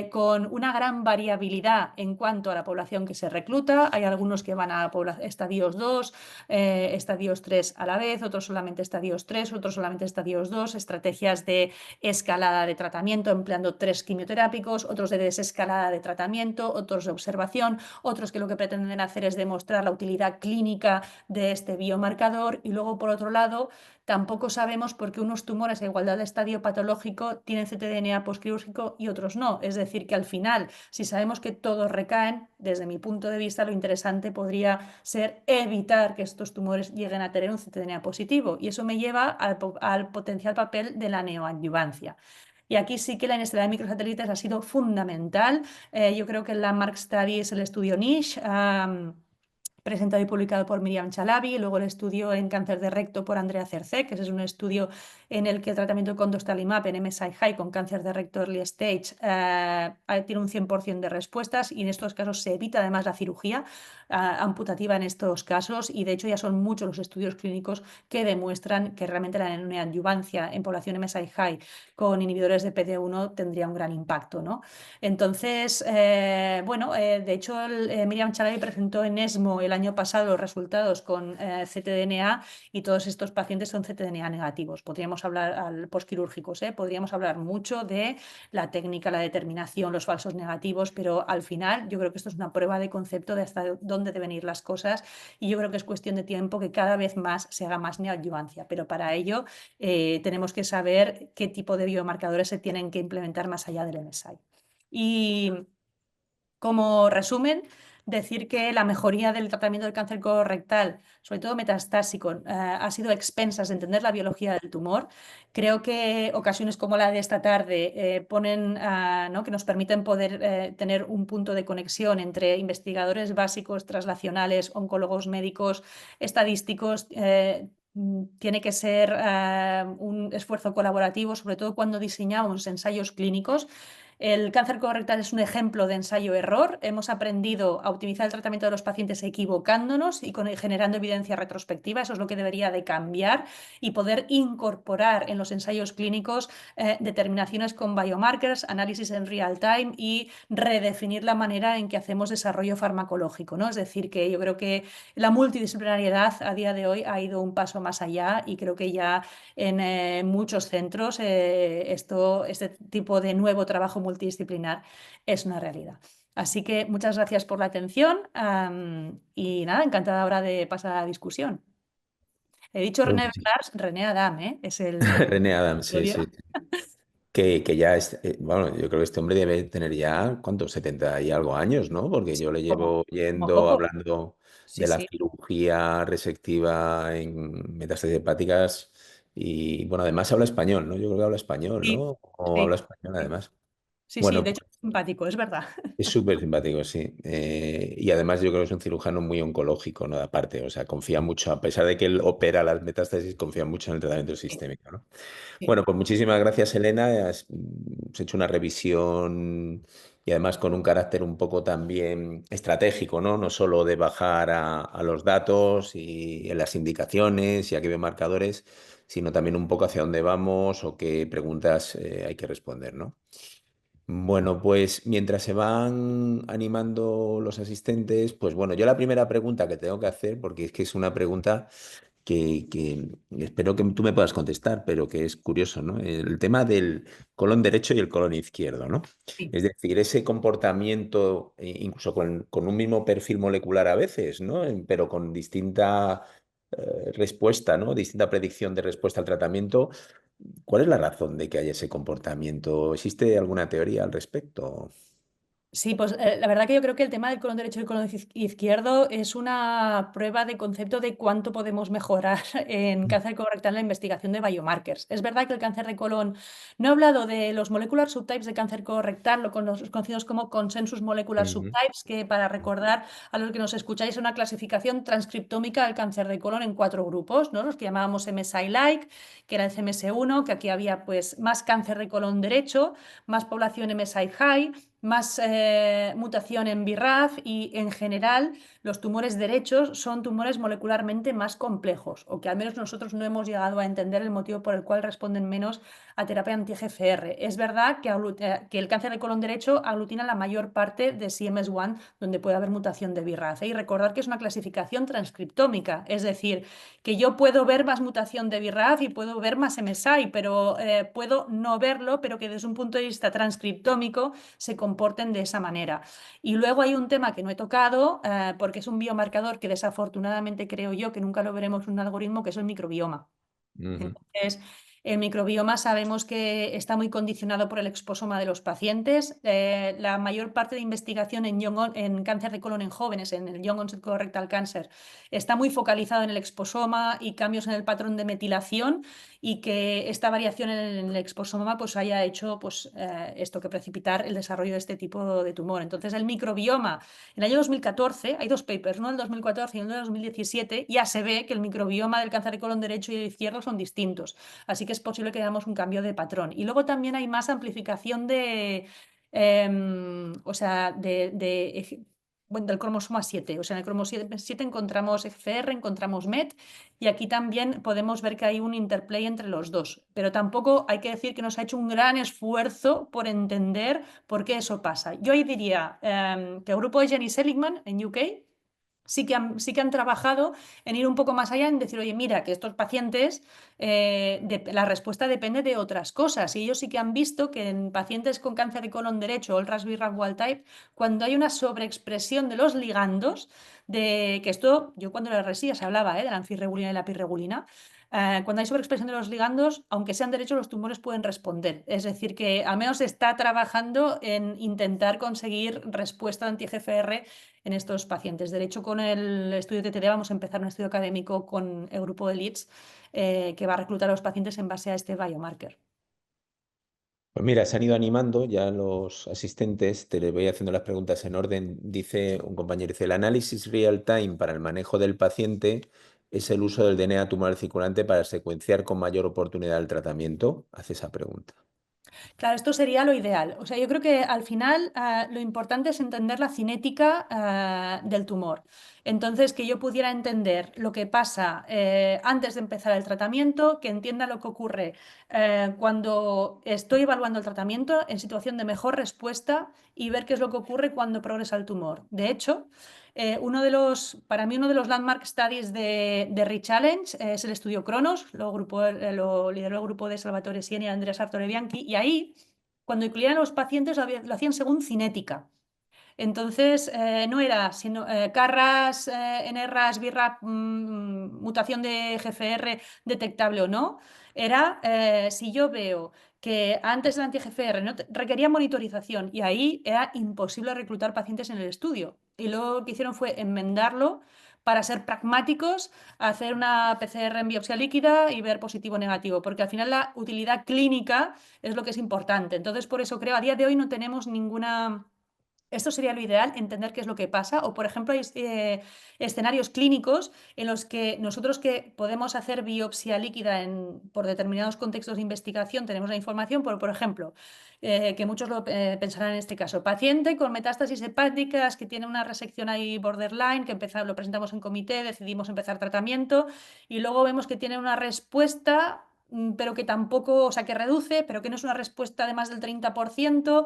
[SPEAKER 2] con una gran variabilidad en cuanto a la población que se recluta. Hay algunos que van a estadios 2, estadios 3 a la vez, otros solamente estadios 3, otros solamente estadios 2, estrategias de escalada de tratamiento empleando 3 quimioterápicos, otros de desescalada de tratamiento, otros de observación, otros que lo que pretenden hacer es demostrar la utilidad clínica de este biomarcador. Y luego, por otro lado, tampoco sabemos por qué unos tumores a igualdad de estadio patológico tienen ctDNA postquirúrgico y otros no. Es decir, que al final, si sabemos que todos recaen, desde mi punto de vista, lo interesante podría ser evitar que estos tumores lleguen a tener un ctDNA positivo. Y eso me lleva al potencial papel de la neoadyuvancia. Y aquí sí que la inestabilidad de microsatélites ha sido fundamental. Yo creo que el Landmark Study es el estudio NICHE, presentado y publicado por Miriam Chalabi, luego el estudio en cáncer de recto por Andrea Cercé, que es un estudio en el que el tratamiento con dostarlimab en MSI high con cáncer de recto early stage tiene un 100% de respuestas, y en estos casos se evita además la cirugía amputativa en estos casos, y de hecho ya son muchos los estudios clínicos que demuestran que realmente la neoadyuvancia en población MSI high con inhibidores de PD-1 tendría un gran impacto, ¿no? Entonces, de hecho, Miriam Chalabi presentó en ESMO el año pasado los resultados con ctDNA, y todos estos pacientes son ctDNA negativos. Podríamos hablar postquirúrgicos, podríamos hablar mucho de la técnica, la determinación, los falsos negativos, pero al final yo creo que esto es una prueba de concepto de hasta dónde deben ir las cosas, y yo creo que es cuestión de tiempo que cada vez más se haga más neoadyuvancia, pero para ello tenemos que saber qué tipo de biomarcadores se tienen que implementar más allá del MSI. Y como resumen, decir que la mejoría del tratamiento del cáncer colorectal, sobre todo metastásico, ha sido a expensas de entender la biología del tumor. Creo que ocasiones como la de esta tarde ponen, ¿no?, que nos permiten poder tener un punto de conexión entre investigadores básicos, translacionales, oncólogos médicos, estadísticos. Tiene que ser un esfuerzo colaborativo, sobre todo cuando diseñamos ensayos clínicos. El cáncer colorectal es un ejemplo de ensayo-error. Hemos aprendido a optimizar el tratamiento de los pacientes equivocándonos y generando evidencia retrospectiva. Eso es lo que debería de cambiar, y poder incorporar en los ensayos clínicos determinaciones con biomarkers, análisis en real time y redefinir la manera en que hacemos desarrollo farmacológico, ¿no? Es decir, que yo creo que la multidisciplinariedad a día de hoy ha ido un paso más allá, y creo que ya en muchos centros este tipo de nuevo trabajo multidisciplinar es una realidad. Así que muchas gracias por la atención y nada, encantada ahora de pasar a la discusión. He dicho
[SPEAKER 1] Pues
[SPEAKER 2] René
[SPEAKER 1] sí.
[SPEAKER 2] Bernars, René Adam, ¿eh? Es el
[SPEAKER 1] René Adams, sí,
[SPEAKER 2] estudio.
[SPEAKER 1] sí. que ya es, bueno, yo creo que este hombre debe tener ya, ¿cuántos? 70 y algo años, ¿no? Porque yo le
[SPEAKER 2] Como,
[SPEAKER 1] llevo
[SPEAKER 2] como
[SPEAKER 1] yendo,
[SPEAKER 2] poco.
[SPEAKER 1] hablando
[SPEAKER 2] Sí,
[SPEAKER 1] de la
[SPEAKER 2] sí,
[SPEAKER 1] cirugía resectiva en metástasis hepáticas y, bueno, además habla español, ¿no? Yo creo que habla español,
[SPEAKER 2] sí,
[SPEAKER 1] ¿no? O habla
[SPEAKER 2] sí,
[SPEAKER 1] español
[SPEAKER 2] sí.
[SPEAKER 1] además.
[SPEAKER 2] Sí, sí,
[SPEAKER 1] Bueno,
[SPEAKER 2] de hecho es simpático, es verdad.
[SPEAKER 1] es súper simpático, sí. Y además yo creo que es un cirujano muy oncológico, ¿no? Aparte, o sea, confía mucho, a pesar de que él opera las metástasis, confía mucho en el tratamiento
[SPEAKER 2] Sí,
[SPEAKER 1] sistémico, ¿no?
[SPEAKER 2] sí.
[SPEAKER 1] Bueno, pues muchísimas gracias, Elena. Has hecho una revisión y además con un carácter un poco también estratégico, ¿no? No solo de bajar a los datos y en las indicaciones y a qué biomarcadores, sino también un poco hacia dónde vamos o qué preguntas hay que responder, ¿no? Bueno, pues mientras se van animando los asistentes, pues bueno, yo la primera pregunta que tengo que hacer, porque es que es una pregunta que espero que tú me puedas contestar, pero que es curioso, ¿no? El tema del colon derecho y el colon izquierdo, ¿no?
[SPEAKER 2] Sí.
[SPEAKER 1] Es decir, ese comportamiento, incluso con un mismo perfil molecular a veces, ¿no? Pero con distinta respuesta, ¿no? Distinta predicción de respuesta al tratamiento. ¿Cuál es la razón de que haya ese comportamiento? ¿Existe alguna teoría al respecto?
[SPEAKER 2] Sí, pues la verdad que yo creo que el tema del colon derecho y el colon izquierdo es una prueba de concepto de cuánto podemos mejorar en cáncer colorectal en la investigación de biomarkers. Es verdad que el cáncer de colon, no he hablado de los molecular subtypes de cáncer colorectal, los conocidos como consensus molecular
[SPEAKER 1] Ujú,
[SPEAKER 2] subtypes, que para recordar a los que nos escucháis es una clasificación transcriptómica del cáncer de colon en 4 grupos, ¿no? Los que llamábamos MSI-like, que era el CMS1, que aquí había pues más cáncer de colon derecho, más población MSI-high, más mutación en BRAF y en general los tumores derechos son tumores molecularmente más complejos o que al menos nosotros no hemos llegado a entender el motivo por el cual responden menos a terapia anti-GFR. Es verdad que el cáncer de colon derecho aglutina la mayor parte de CMS1 donde puede haber mutación de BRAF. Y recordar que es una clasificación transcriptómica, es decir, que yo puedo ver más mutación de BRAF y puedo ver más MSI, pero puedo no verlo, pero que desde un punto de vista transcriptómico se comporten de esa manera. Y luego hay un tema que no he tocado, porque es un biomarcador que desafortunadamente creo yo que nunca lo veremos en un algoritmo, que es el microbioma.
[SPEAKER 1] ujú,
[SPEAKER 2] Entonces, el microbioma sabemos que está muy condicionado por el exposoma de los pacientes. La mayor parte de investigación en cáncer de colon en jóvenes, en el Young Onset Colorectal Cancer, está muy focalizado en el exposoma y cambios en el patrón de metilación y que esta variación en el exposoma pues, haya hecho pues, esto que precipitar el desarrollo de este tipo de tumor. Entonces, el microbioma, en el año 2014, hay dos papers, uno del 2014 y uno del 2017, ya se ve que el microbioma del cáncer de colon derecho y izquierdo son distintos. Así que es posible que veamos un cambio de patrón. Y luego también hay más amplificación o sea, bueno, del cromosoma 7. O sea, en el cromosoma 7 encontramos FR, encontramos MET, y aquí también podemos ver que hay un interplay entre los dos. Pero tampoco hay que decir que nos ha hecho un gran esfuerzo por entender por qué eso pasa. Yo ahí diría que el grupo de Jenny Seligman en UK sí que han trabajado en ir un poco más allá, en decir, oye, mira, que estos pacientes, la respuesta depende de otras cosas. Y ellos sí que han visto que en pacientes con cáncer de colon derecho o el RAS BRAF wild type, cuando hay una sobreexpresión de los ligandos, que esto, yo cuando era resía se hablaba de la anfirregulina y la pirregulina, cuando hay sobreexpresión de los ligandos, aunque sean derechos, los tumores pueden responder. Es decir, que al menos se está trabajando en intentar conseguir respuesta anti-GFR en estos pacientes. De hecho, con el estudio de TTD vamos a empezar un estudio académico con el grupo de Leeds que va a reclutar a los pacientes en base a este biomarker.
[SPEAKER 1] Pues mira, se han ido animando ya los asistentes, te le voy haciendo las preguntas en orden. Dice un compañero, dice, el análisis real time para el manejo del paciente es el uso del DNA tumoral circulante para secuenciar con mayor oportunidad el tratamiento. Hace esa pregunta.
[SPEAKER 2] Claro, esto sería lo ideal. O sea, yo creo que al final lo importante es entender la cinética del tumor. Entonces, que yo pudiera entender lo que pasa antes de empezar el tratamiento, que entienda lo que ocurre cuando estoy evaluando el tratamiento en situación de mejor respuesta y ver qué es lo que ocurre cuando progresa el tumor. De hecho, para mí uno de los landmark studies de Re-Challenge es el estudio Cronos, lo lideró el grupo de Salvatore Sieni y Andrea Sartore Bianchi, y ahí, cuando incluían a los pacientes, lo hacían según cinética. Entonces, no era sino CARRAS, NRAS, BRAF, mutación de GFR detectable o no. Era si yo veo que antes del anti-GFR no requería monitorización y ahí era imposible reclutar pacientes en el estudio. Y luego lo que hicieron fue enmendarlo para ser pragmáticos, hacer una PCR en biopsia líquida y ver positivo o negativo, porque al final la utilidad clínica es lo que es importante. Entonces, por eso creo, a día de hoy no tenemos ninguna... Esto sería lo ideal, entender qué es lo que pasa. O, por ejemplo, hay escenarios clínicos en los que nosotros que podemos hacer biopsia líquida por determinados contextos de investigación tenemos la información, por ejemplo, que muchos lo pensarán en este caso, paciente con metástasis hepáticas que tiene una resección ahí borderline, que lo presentamos en comité, decidimos empezar tratamiento y luego vemos que tiene una respuesta pero que tampoco, o sea, que reduce, pero que no es una respuesta de más del 30%.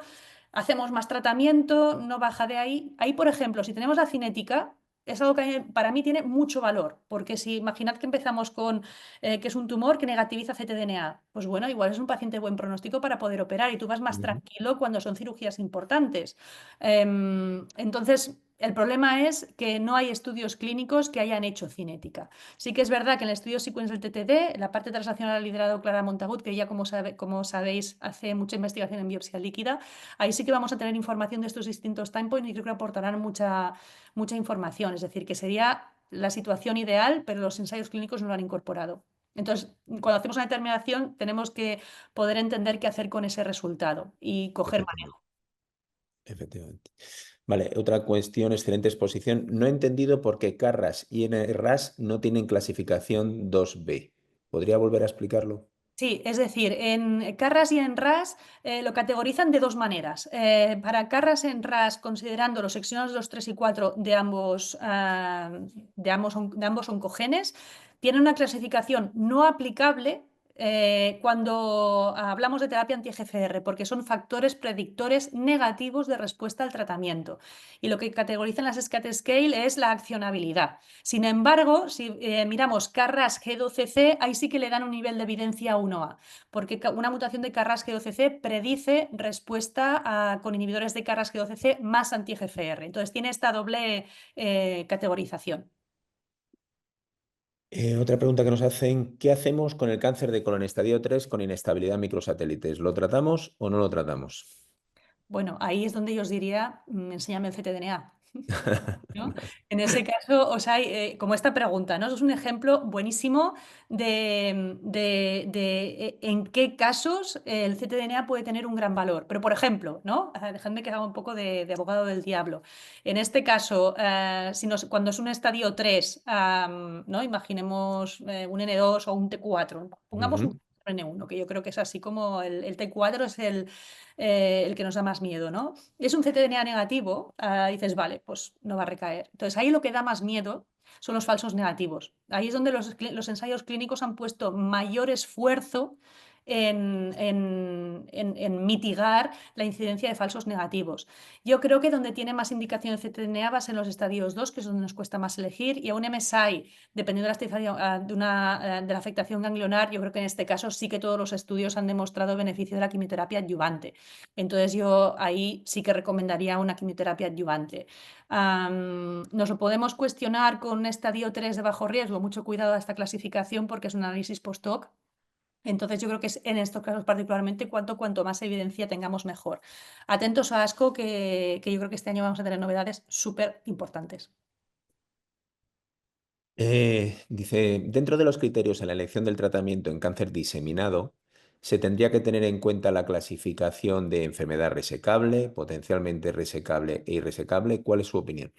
[SPEAKER 2] Hacemos más tratamiento, no baja de ahí. Ahí, por ejemplo, si tenemos la cinética, es algo que para mí tiene mucho valor, porque si imaginad que empezamos con que es un tumor que negativiza ctDNA, pues bueno, igual es un paciente de buen pronóstico para poder operar y tú vas más
[SPEAKER 1] Ujú.
[SPEAKER 2] tranquilo cuando son cirugías importantes. Entonces, el problema es que no hay estudios clínicos que hayan hecho cinética. Sí que es verdad que en el estudio Sequence del TTD, la parte translacional ha liderado Clara Montagut, que ya como sabéis hace mucha investigación en biopsia líquida. Ahí sí que vamos a tener información de estos distintos time points y creo que aportarán mucha información. Es decir, que sería la situación ideal, pero los ensayos clínicos no lo han incorporado. Entonces, cuando hacemos una determinación, tenemos que poder entender qué hacer con ese resultado y coger
[SPEAKER 1] Efectivamente. Efectivamente. Vale, otra cuestión, excelente exposición. No he entendido por qué Carras y NRAS no tienen clasificación 2B. ¿Podría volver a explicarlo?
[SPEAKER 2] Sí, es decir, en Carras y en RAS lo categorizan de dos maneras. Para Carras en RAS, considerando los exonos 2, 3 y 4 de ambos oncogenes, tienen una clasificación no aplicable cuando hablamos de terapia anti-GFR, porque son factores predictores negativos de respuesta al tratamiento. Y lo que categorizan las SCAT Scale es la accionabilidad. Sin embargo, si miramos Carras G12C, ahí sí que le dan un nivel de evidencia 1A, porque una mutación de Carras G12C predice respuesta con inhibidores de Carras G12C más anti-GFR. Entonces tiene esta doble categorización.
[SPEAKER 1] Otra pregunta que nos hacen, ¿qué hacemos con el cáncer de colon estadio 3 con inestabilidad en microsatélites? ¿Lo tratamos o no lo tratamos?
[SPEAKER 2] Bueno, ahí es donde yo os diría, enséñame el ctDNA. ¿No? En ese caso, o sea, como esta pregunta, ¿no? Eso es un ejemplo buenísimo de en qué casos el ctDNA puede tener un gran valor. Pero, por ejemplo, ¿no? Dejadme que haga un poco de abogado del diablo. En este caso, cuando es un estadio 3, ¿no? Imaginemos un N2 o un T4, pongamos
[SPEAKER 1] Ujú.
[SPEAKER 2] un N1, que yo creo que es así como el T4 es el que nos da más miedo, ¿no? Es un ctDNA negativo, dices, vale, pues no va a recaer. Entonces ahí lo que da más miedo son los falsos negativos. Ahí es donde los ensayos clínicos han puesto mayor esfuerzo en mitigar la incidencia de falsos negativos. Yo creo que donde tiene más indicación el ctDNA va a ser en los estadios 2, que es donde nos cuesta más elegir, y a un MSI, dependiendo de la afectación ganglionar, yo creo que en este caso sí que todos los estudios han demostrado beneficio de la quimioterapia adyuvante. Entonces yo ahí sí que recomendaría una quimioterapia adyuvante. Nos lo podemos cuestionar con un estadio 3 de bajo riesgo, mucho cuidado a esta clasificación porque es un análisis post-hoc. Entonces yo creo que es en estos casos particularmente cuanto más evidencia tengamos mejor. Atentos a ASCO que yo creo que este año vamos a tener novedades súper importantes.
[SPEAKER 1] Dice, dentro de los criterios en la elección del tratamiento en cáncer diseminado, se tendría que tener en cuenta la clasificación de enfermedad resecable, potencialmente resecable e irresecable. ¿Cuál es su opinión?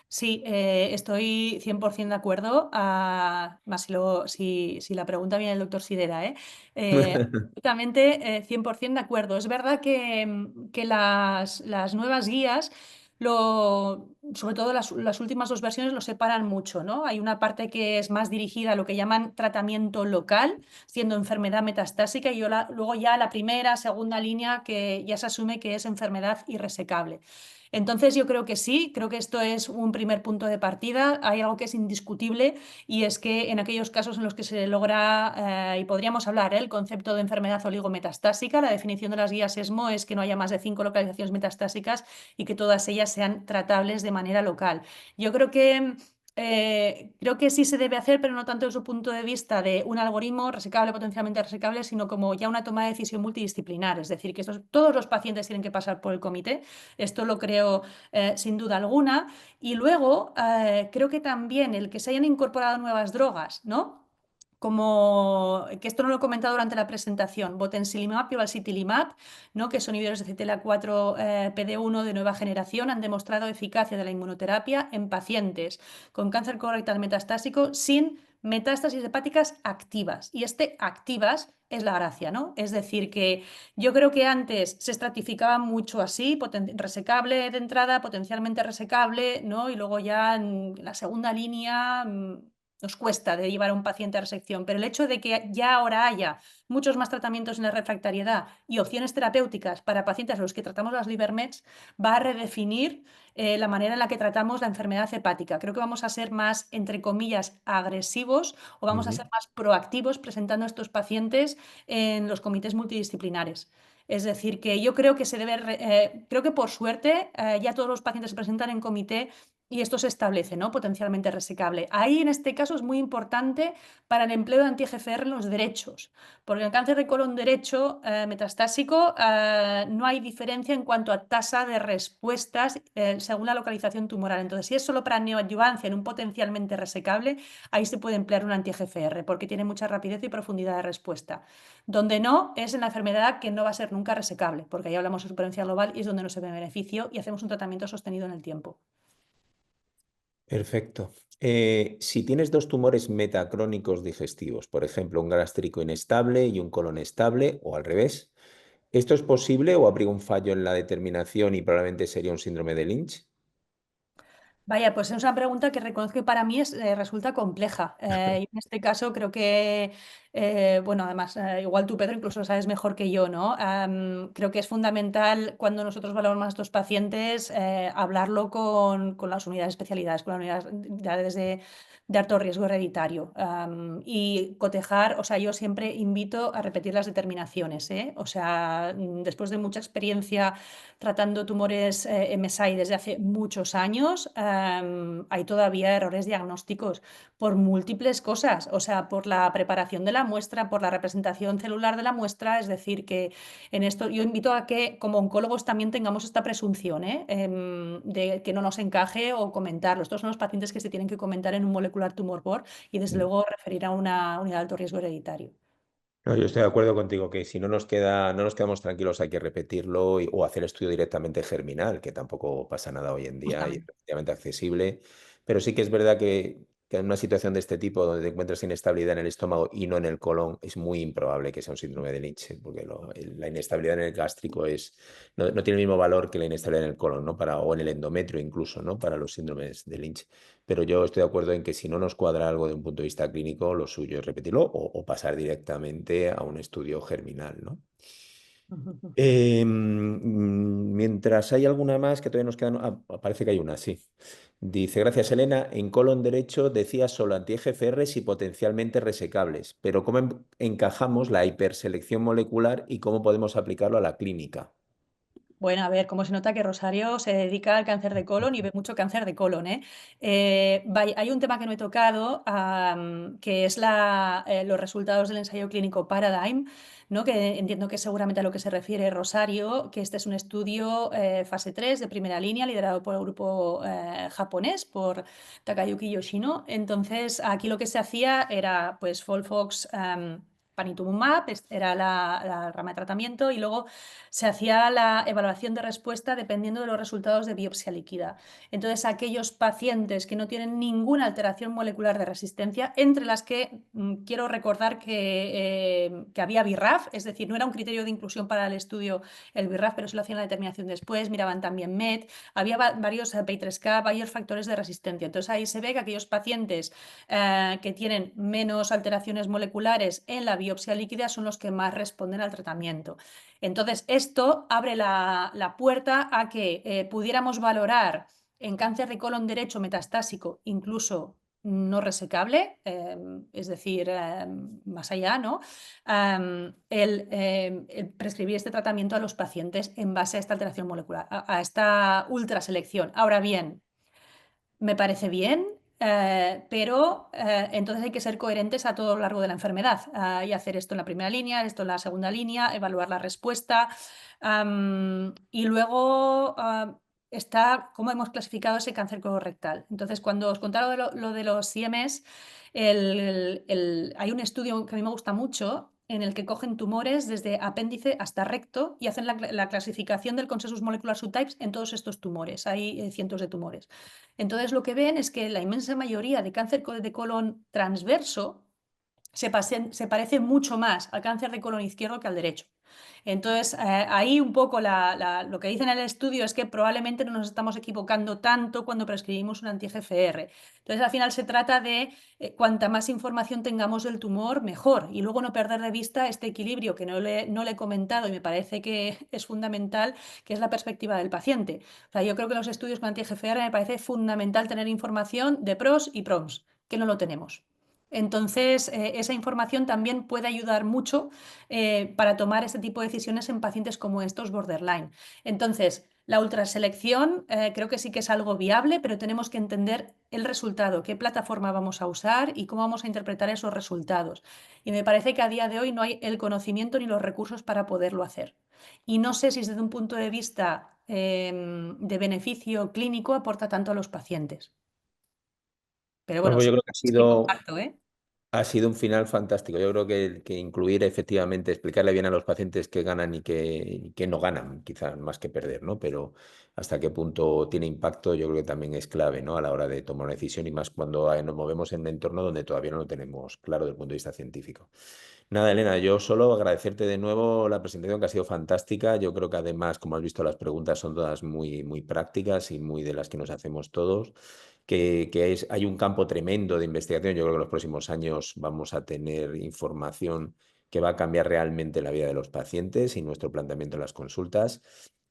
[SPEAKER 2] Sí, estoy 100% de acuerdo, más si la pregunta viene del doctor Sidera, ¿eh? Absolutamente 100% de acuerdo. Es verdad que las nuevas guías, sobre todo las últimas dos versiones, lo separan mucho, ¿no? Hay una parte que es más dirigida a lo que llaman tratamiento local, siendo enfermedad metastásica, y luego ya la primera, segunda línea, que ya se asume que es enfermedad irresecable. Entonces yo creo que sí, creo que esto es un primer punto de partida. Hay algo que es indiscutible y es que en aquellos casos en los que se logra, y podríamos hablar, el concepto de enfermedad oligometastásica, la definición de las guías ESMO es que no haya más de 5 localizaciones metastásicas y que todas ellas sean tratables de manera local. Yo creo que Creo que sí se debe hacer, pero no tanto desde su punto de vista de un algoritmo resecable, potencialmente resecable, sino como ya una toma de decisión multidisciplinar. Es decir, que todos los pacientes tienen que pasar por el comité. Esto lo creo sin duda alguna. Y luego creo que también el que se hayan incorporado nuevas drogas, ¿no? Como que esto no lo he comentado durante la presentación, botensilimab y balstilimab, ¿no? Que son inhibidores de CTLA-4 PD-1 de nueva generación, han demostrado eficacia de la inmunoterapia en pacientes con cáncer colorectal metastásico sin metástasis hepáticas activas. Y activas es la gracia, ¿no? Es decir, que yo creo que antes se estratificaba mucho así, resecable de entrada, potencialmente resecable, ¿no? Y luego ya en la segunda línea nos cuesta de llevar a un paciente a resección, pero el hecho de que ya ahora haya muchos más tratamientos en la refractariedad y opciones terapéuticas para pacientes a los que tratamos las liver mets va a redefinir la manera en la que tratamos la enfermedad hepática. Creo que vamos a ser más, entre comillas, agresivos o vamos a
[SPEAKER 1] Ujú.
[SPEAKER 2] ser más proactivos presentando a estos pacientes en los comités multidisciplinares. Es decir, que yo creo que creo que por suerte ya todos los pacientes se presentan en comité y esto se establece, ¿no? Potencialmente resecable. Ahí en este caso es muy importante para el empleo de anti-EGFR en los derechos, porque en el cáncer de colon derecho metastásico no hay diferencia en cuanto a tasa de respuestas según la localización tumoral. Entonces, si es solo para neoadyuvancia en un potencialmente resecable, ahí se puede emplear un anti-EGFR porque tiene mucha rapidez y profundidad de respuesta. Donde no es en la enfermedad que no va a ser nunca resecable, porque ahí hablamos de supervivencia global y es donde no se ve beneficio y hacemos un tratamiento sostenido en el tiempo.
[SPEAKER 1] Perfecto. Si tienes dos tumores metacrónicos digestivos, por ejemplo, un gástrico inestable y un colon estable, o al revés, ¿esto es posible o habría un fallo en la determinación y probablemente sería un síndrome de Lynch?
[SPEAKER 2] Vaya, pues es una pregunta que reconozco que para mí resulta compleja. Y en este caso creo que, bueno, además, igual tú, Pedro, incluso lo sabes mejor que yo, ¿no? Creo que es fundamental cuando nosotros valoramos a estos pacientes hablarlo con las unidades de especialidades, con las unidades de alto riesgo hereditario y cotejar, o sea, yo siempre invito a repetir las determinaciones, ¿eh? O sea, después de mucha experiencia tratando tumores MSI desde hace muchos años, hay todavía errores diagnósticos por múltiples cosas, o sea, por la preparación de la muestra, por la representación celular de la muestra, es decir, que en esto yo invito a que como oncólogos también tengamos esta presunción de que no nos encaje o comentarlo. Estos son los pacientes que se tienen que comentar en un molecular tumor board y desde luego referir a una unidad de alto riesgo hereditario.
[SPEAKER 1] No, yo estoy de acuerdo contigo que si no nos queda, no nos quedamos tranquilos, hay que repetirlo o hacer estudio directamente germinal, que tampoco pasa nada hoy en día y es
[SPEAKER 2] Justamente.
[SPEAKER 1] relativamente accesible. Pero sí que es verdad que en una situación de este tipo, donde te encuentras inestabilidad en el estómago y no en el colon, es muy improbable que sea un síndrome de Lynch, porque la inestabilidad en el gástrico no tiene el mismo valor que la inestabilidad en el colon, ¿no? O en el endometrio incluso, ¿no? Para los síndromes de Lynch. Pero yo estoy de acuerdo en que si no nos cuadra algo de un punto de vista clínico, lo suyo es repetirlo o pasar directamente a un estudio germinal, ¿no? Mientras hay alguna más que todavía nos quedan, parece que hay una, sí. Dice, gracias Elena, en colon derecho decía solo anti-EGFRs y potencialmente resecables, pero ¿cómo encajamos la hiperselección molecular y cómo podemos aplicarlo a la clínica?
[SPEAKER 2] Bueno, a ver, cómo se nota que Rosario se dedica al cáncer de colon y ve mucho cáncer de colon, ¿eh? Hay un tema que no he tocado, que es los resultados del ensayo clínico Paradigm, ¿no? Que entiendo que es seguramente a lo que se refiere Rosario, que este es un estudio fase 3 de primera línea liderado por el grupo japonés, por Takayuki Yoshino. Entonces, aquí lo que se hacía era, pues, FOLFOX, panitumumab, era la rama de tratamiento, y luego se hacía la evaluación de respuesta dependiendo de los resultados de biopsia líquida. Entonces, aquellos pacientes que no tienen ninguna alteración molecular de resistencia, entre las que quiero recordar que había BIRAF, es decir, no era un criterio de inclusión para el estudio el BIRAF, pero se lo hacían la determinación después, miraban también MET, había varios PI3K, varios factores de resistencia. Entonces, ahí se ve que aquellos pacientes que tienen menos alteraciones moleculares en la biopsia líquida son los que más responden al tratamiento. Entonces, esto abre la puerta a que pudiéramos valorar en cáncer de colon derecho metastásico, incluso no resecable, es decir, más allá, ¿no? El prescribir este tratamiento a los pacientes en base a esta alteración molecular, a esta ultraselección. Ahora bien, me parece bien, pero entonces hay que ser coherentes a todo lo largo de la enfermedad y hacer esto en la primera línea, esto en la segunda línea, evaluar la respuesta. Y luego está cómo hemos clasificado ese cáncer colorectal. Entonces, cuando os contaba lo de los CMS, hay un estudio que a mí me gusta mucho en el que cogen tumores desde apéndice hasta recto y hacen la clasificación del Consensus Molecular Subtypes en todos estos tumores. Hay cientos de tumores. Entonces, lo que ven es que la inmensa mayoría de cáncer de colon transverso se parece mucho más al cáncer de colon izquierdo que al derecho. Entonces, ahí un poco lo que dicen en el estudio es que probablemente no nos estamos equivocando tanto cuando prescribimos un anti-GFR. Entonces, al final se trata de cuanta más información tengamos del tumor, mejor. Y luego no perder de vista este equilibrio que no le he comentado y me parece que es fundamental, que es la perspectiva del paciente. O sea, yo creo que en los estudios con anti-GFR me parece fundamental tener información de pros y cons, que no lo tenemos. Entonces, esa información también puede ayudar mucho para tomar este tipo de decisiones en pacientes como estos borderline. Entonces, la ultraselección creo que sí que es algo viable, pero tenemos que entender el resultado, qué plataforma vamos a usar y cómo vamos a interpretar esos resultados. Y me parece que a día de hoy no hay el conocimiento ni los recursos para poderlo hacer. Y no sé si desde un punto de vista de beneficio clínico aporta tanto a los pacientes. Pero
[SPEAKER 1] Bueno,
[SPEAKER 2] bueno,
[SPEAKER 1] pues yo
[SPEAKER 2] son
[SPEAKER 1] creo que
[SPEAKER 2] cosas que comparto, ¿eh?
[SPEAKER 1] ha sido un final fantástico. Yo creo que incluir efectivamente, explicarle bien a los pacientes qué ganan y qué no ganan, quizás más que perder, ¿no? Pero hasta qué punto tiene impacto, yo creo que también es clave, ¿no? A la hora de tomar una decisión y más cuando nos movemos en un entorno donde todavía no lo tenemos claro desde el punto de vista científico. Nada, Elena, yo solo agradecerte de nuevo la presentación que ha sido fantástica. Yo creo que además, como has visto, las preguntas son todas muy, muy prácticas y muy de las que nos hacemos todos. Hay un campo tremendo de investigación. Yo creo que en los próximos años vamos a tener información que va a cambiar realmente la vida de los pacientes y nuestro planteamiento en las consultas.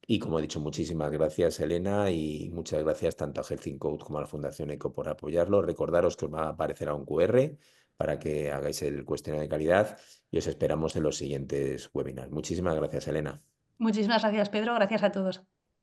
[SPEAKER 1] Y como he dicho, muchísimas gracias, Elena, y muchas gracias tanto a Health in Code como a la Fundación ECO por apoyarlo. Recordaros que os va a aparecer a un QR para que hagáis el cuestionario de calidad y os esperamos en los siguientes webinars. Muchísimas gracias, Elena.
[SPEAKER 2] Muchísimas gracias, Pedro. Gracias a todos.